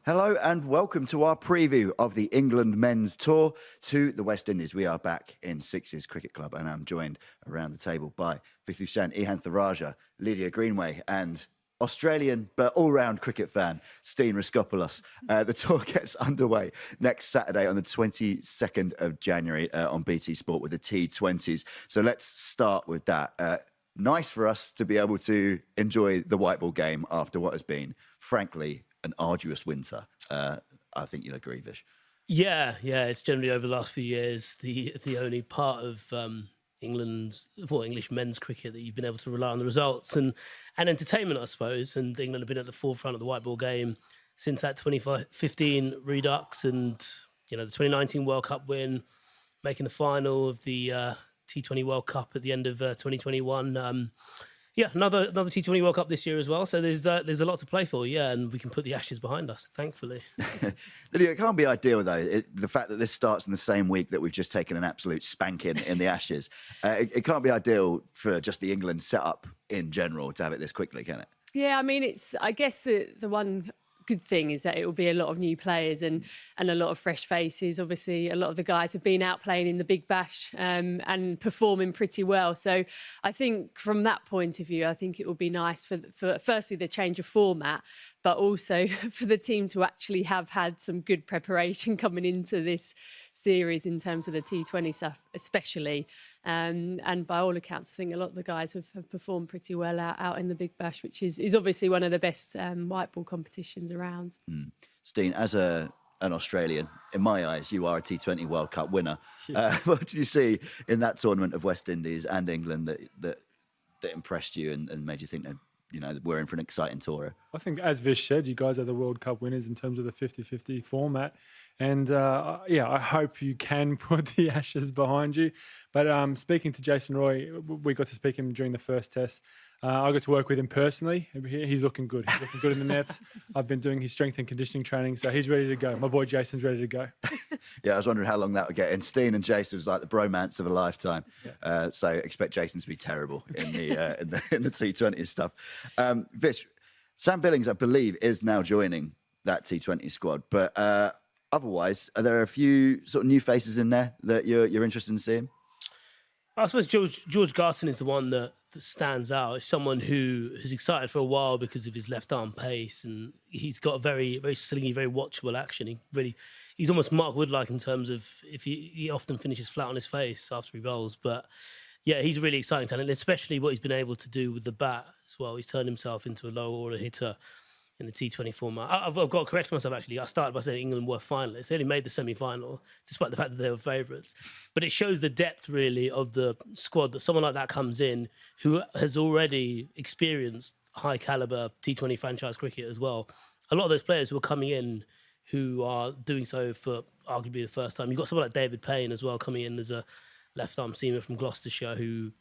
Hello and welcome to our preview of the England men's tour to the West Indies. We are back in Sixes Cricket Club and I'm joined around the table by Vithushan, Ehantharajah, Lydia Greenway and Australian but all-round cricket fan, Steen Raskopoulos. The tour gets underway next Saturday on the 22nd of January on BT Sport with the T20s. So let's start with that. Nice for us to be able to enjoy the white ball game after what has been, frankly, an arduous winter. I think you'll agree, Vish. Yeah. It's generally over the last few years the only part of English men's cricket that you've been able to rely on the results and entertainment, I suppose. And England have been at the forefront of the white ball game since that 2015 Redux and the 2019 World Cup win, making the final of the T20 World Cup at the end of 2021. Another T20 World Cup this year as well. So there's a lot to play for, and we can put the Ashes behind us, thankfully. Lydia, it can't be ideal, though. The fact that this starts in the same week that we've just taken an absolute spanking in the Ashes. It can't be ideal for just the England setup in general to have it this quickly, can it? Yeah, I mean, I guess the one good thing is that it will be a lot of new players and a lot of fresh faces. Obviously, a lot of the guys have been out playing in the Big Bash and performing pretty well. So I think from that point of view, I think it will be nice for firstly the change of format, but also for the team to actually have had some good preparation coming into this series in terms of the T20 stuff, especially. And by all accounts, I think a lot of the guys have performed pretty well out in the Big Bash, which is obviously one of the best white ball competitions around. Steen, as an Australian, in my eyes, you are a T20 World Cup winner. What did you see in that tournament of West Indies and England that impressed you and made you think that we're in for an exciting tour? I think, as Vish said, you guys are the World Cup winners in terms of the 50-50 format. And I hope you can put the Ashes behind you. But speaking to Jason Roy, we got to speak to him during the first test. I got to work with him personally. He's looking good. He's looking good in the nets. I've been doing his strength and conditioning training, so he's ready to go. My boy Jason's ready to go. Yeah, I was wondering how long that would get. And Steen and Jason was like the bromance of a lifetime. Yeah. So expect Jason to be terrible in the in the T20 stuff. Vish, Sam Billings, I believe, is now joining that T20 squad. But otherwise, are there a few sort of new faces in there that you're interested in seeing? I suppose George Garton is the one that stands out. It's someone who is excited for a while because of his left arm pace, and he's got a very, very slingy, very watchable action. He's almost Mark Wood-like in terms of if he often finishes flat on his face after he bowls. But yeah, he's a really exciting talent, especially what he's been able to do with the bat as well. He's turned himself into a lower order hitter in the T20 format. I've got to correct myself, actually. I started by saying England were finalists. They only made the semi-final, despite the fact that they were favourites. But it shows the depth, really, of the squad, that someone like that comes in who has already experienced high-calibre T20 franchise cricket as well. A lot of those players who are coming in who are doing so for arguably the first time. You've got someone like David Payne as well coming in as a left-arm seamer from Gloucestershire who,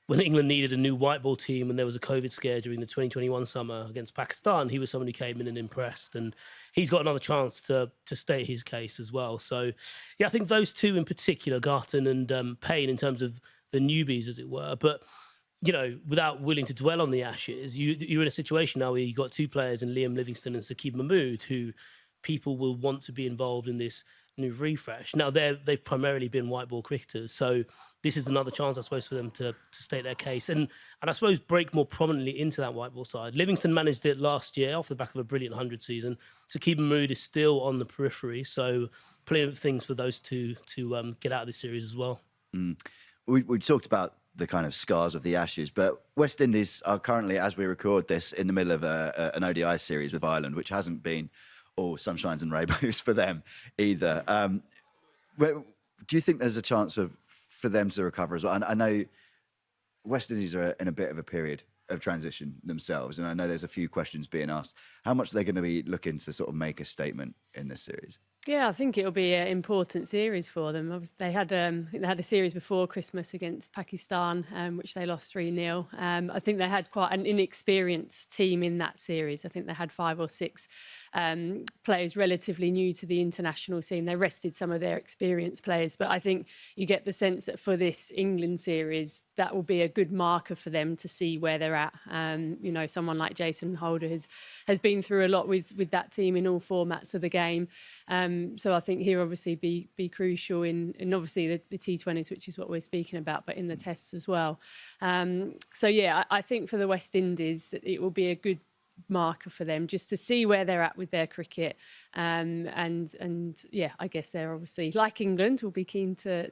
when England needed a new white ball team and there was a COVID scare during the 2021 summer against Pakistan, he was someone who came in and impressed. And he's got another chance to state his case as well. So, yeah, I think those two in particular, Garton and Payne, in terms of the newbies, as it were. But, without willing to dwell on the Ashes, you're in a situation now where you've got two players in Liam Livingstone and Saqib Mahmood who people will want to be involved in this new refresh. Now, they've primarily been white ball cricketers, so this is another chance, I suppose, for them to state their case and I suppose break more prominently into that white ball side. Livingston managed it last year off the back of a brilliant 100 season. Saqib Mahmood is still on the periphery, so plenty of things for those two to get out of this series as well. We talked about the kind of scars of the Ashes, but West Indies are currently, as we record this, in the middle of an ODI series with Ireland, which hasn't been all sunshines and rainbows for them either. Do you think there's a chance for them to recover as well? And I know West Indies are in a bit of a period of transition themselves, and I know there's a few questions being asked. How much are they going to be looking to sort of make a statement in this series? Yeah, I think it'll be an important series for them. They had a series before Christmas against Pakistan, which they lost 3-0. I think they had quite an inexperienced team in that series. I think they had 5 or 6 players relatively new to the international scene. They rested some of their experienced players, but I think you get the sense that for this England series, that will be a good marker for them to see where they're at. Someone like Jason Holder has been through a lot with that team in all formats of the game. So I think he'll obviously be crucial in obviously the T20s, which is what we're speaking about, but in the tests as well. I think for the West Indies, that it will be a good marker for them just to see where they're at with their cricket. I guess they're obviously, like England, will be keen to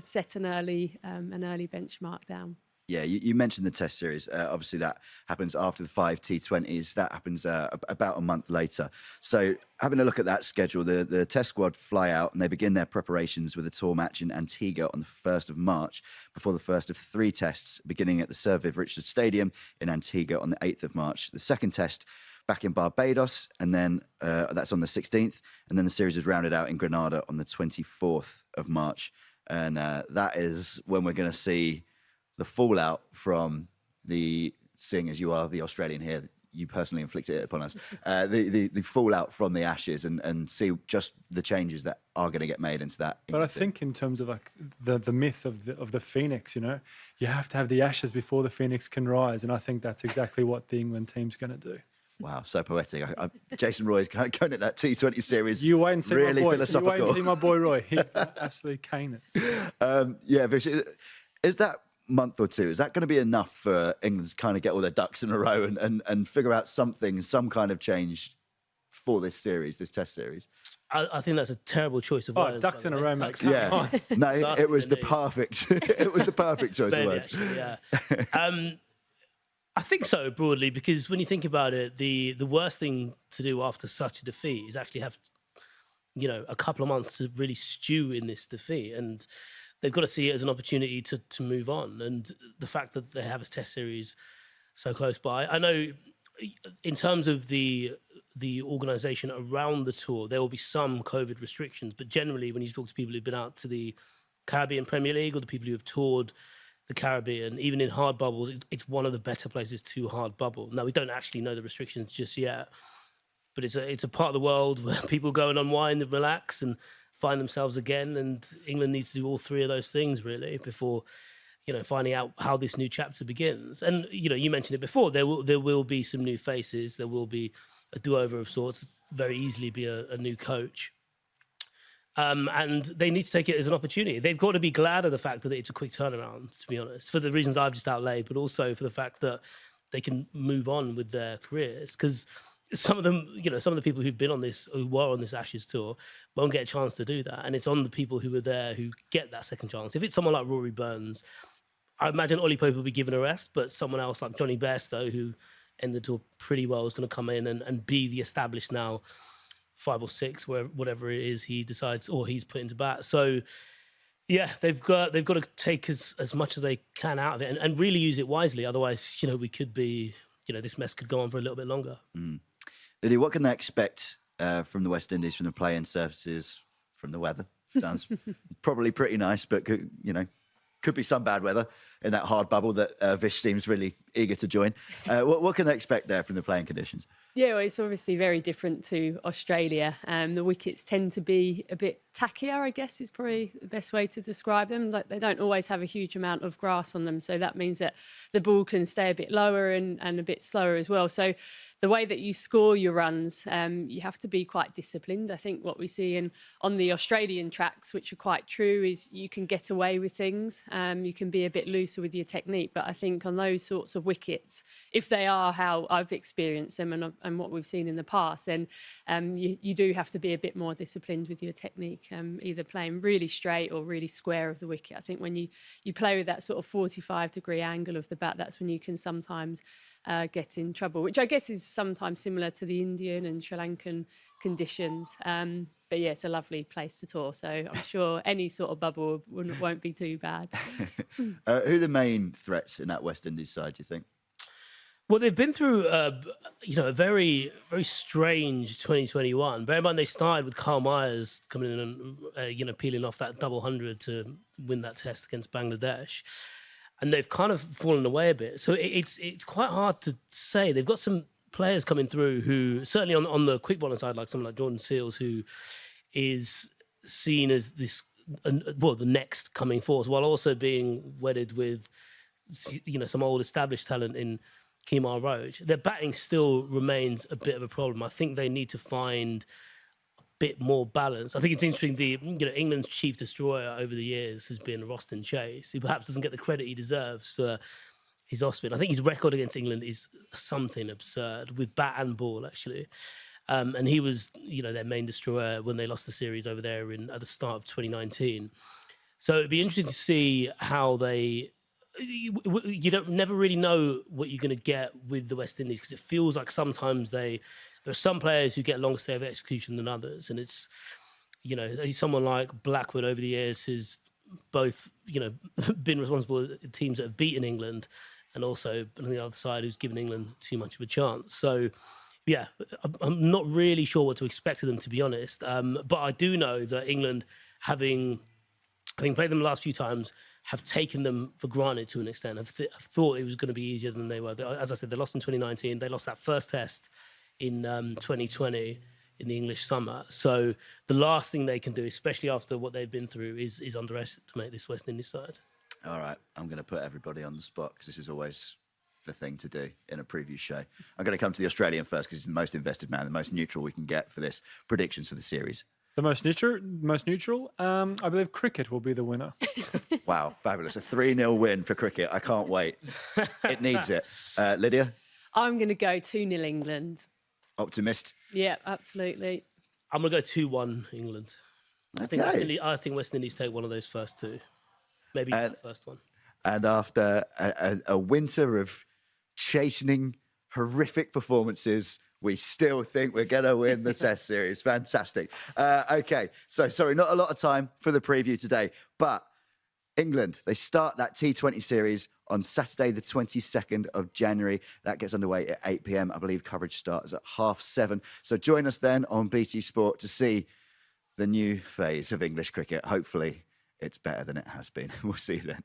set an early benchmark down. Yeah, you mentioned the Test series. Obviously, that happens after the 5 T20s. That happens about a month later. So having a look at that schedule, the Test squad fly out and they begin their preparations with a tour match in Antigua on the 1st of March before the first of 3 tests beginning at the Sir Viv Richards Stadium in Antigua on the 8th of March. The second test back in Barbados, and then that's on the 16th. And then the series is rounded out in Grenada on the 24th of March. And that is when we're going to see the fallout from seeing as you are the Australian here, you personally inflicted it upon us, the fallout from the Ashes and see just the changes that are going to get made into that. But I think in terms of like the myth of the Phoenix, you have to have the Ashes before the Phoenix can rise. And I think that's exactly what the England team's going to do. Wow, so poetic. Jason Roy's going at that T20 series. You wait and see really my boy. philosophical. You wait and see my boy Roy. He's absolutely cane it. Vish, is that month or two, is that going to be enough for England to kind of get all their ducks in a row and figure out some kind of change for this series, this Test series? I think that's a terrible choice of words. Ducks in a row, mate. Yeah, no, it was the perfect. It was the perfect choice of words. Actually, yeah. I think so, broadly, because when you think about it, the worst thing to do after such a defeat is actually have, a couple of months to really stew in this defeat, and they've got to see it as an opportunity to move on. And the fact that they have a Test series so close by, I know in terms of the organisation around the tour, there will be some COVID restrictions, but generally when you talk to people who've been out to the Caribbean Premier League or the people who have toured the Caribbean, even in hard bubbles, it's one of the better places to hard bubble. Now, we don't actually know the restrictions just yet, but it's a part of the world where people go and unwind and relax and find themselves again, and England needs to do all 3 of those things really before finding out how this new chapter begins. And you mentioned it before, there will be some new faces, there will be a do-over of sorts, very easily be a new coach, and they need to take it as an opportunity. They've got to be glad of the fact that it's a quick turnaround, to be honest, for the reasons I've just outlaid, but also for the fact that they can move on with their careers, because some of them, some of the people who were on this Ashes tour won't get a chance to do that. And it's on the people who were there who get that second chance. If it's someone like Rory Burns, I imagine Ollie Pope will be given a rest, but someone else like Johnny Bairstow, who ended the tour pretty well, is going to come in and be the established now 5 or 6, whatever it is he decides or he's put into bat. So yeah, they've got to take as much as they can out of it and really use it wisely. Otherwise, we could be, this mess could go on for a little bit longer. Lydia, what can they expect from the West Indies, from the play-in surfaces, from the weather? Sounds probably pretty nice, but could be some bad weather in that hard bubble that Vish seems really eager to join. What can they expect there from the playing conditions? Yeah, well, it's obviously very different to Australia. The wickets tend to be a bit tackier, I guess is probably the best way to describe them. Like, they don't always have a huge amount of grass on them, so that means that the ball can stay a bit lower and a bit slower as well. So the way that you score your runs, you have to be quite disciplined. I think what we see on the Australian tracks, which are quite true, is you can get away with things. You can be a bit looser with your technique. But I think on those sorts of wickets, if they are how I've experienced them and what we've seen in the past, then you do have to be a bit more disciplined with your technique, either playing really straight or really square of the wicket. I think when you play with that sort of 45-degree angle of the bat, that's when you can sometimes get in trouble, which I guess is sometimes similar to the Indian and Sri Lankan conditions. But yeah, it's a lovely place to tour, so I'm sure any sort of bubble won't be too bad. Who are the main threats in that West Indies side, do you think? Well, they've been through, a very, very strange 2021. Bear in mind, they started with Kyle Myers coming in and, peeling off that double 100 to win that test against Bangladesh. And they've kind of fallen away a bit. So it's quite hard to say. They've got some players coming through who, certainly on the quick bowling side, like someone like Jordan Seals, who is seen as this, the next coming force, while also being wedded with, some old established talent in Kemar Roach. Their batting still remains a bit of a problem. I think they need to find a bit more balance. I think it's interesting. England's chief destroyer over the years has been Roston Chase, who perhaps doesn't get the credit he deserves for his off spin. I think his record against England is something absurd with bat and ball, actually. And he was, their main destroyer when they lost the series over there at the start of 2019. So it'd be interesting to see how they. You don't never really know what you're going to get with the West Indies, because it feels like sometimes there are some players who get longer stay of execution than others, and it's someone like Blackwood over the years who's both been responsible for teams that have beaten England, and also on the other side who's given England too much of a chance. So yeah, I'm not really sure what to expect of them, to be honest. But I do know that England, having played them the last few times, have taken them for granted to an extent. I've thought it was going to be easier than they were. As I said, they lost in 2019. They lost that first test in 2020 in the English summer. So the last thing they can do, especially after what they've been through, is underestimate this West Indies side. All right, I'm going to put everybody on the spot, because this is always the thing to do in a preview show. I'm going to come to the Australian first, because he's the most invested man, the most neutral we can get for this predictions for the series. The most neutral. I believe cricket will be the winner. Wow, fabulous. A 3-0 win for cricket. I can't wait. It needs it. Lydia? I'm going to go 2-0 England. Optimist? Yeah, absolutely. I'm going to go 2-1 England. Okay. I think West Indies take one of those first two. Maybe the first one. And after a winter of chastening, horrific performances, we still think we're going to win the Test series. Fantastic. Okay, so sorry, not a lot of time for the preview today, but England, they start that T20 series on Saturday, the 22nd of January. That gets underway at 8 p.m. I believe coverage starts at 7:30. So join us then on BT Sport to see the new phase of English cricket. Hopefully it's better than it has been. We'll see you then.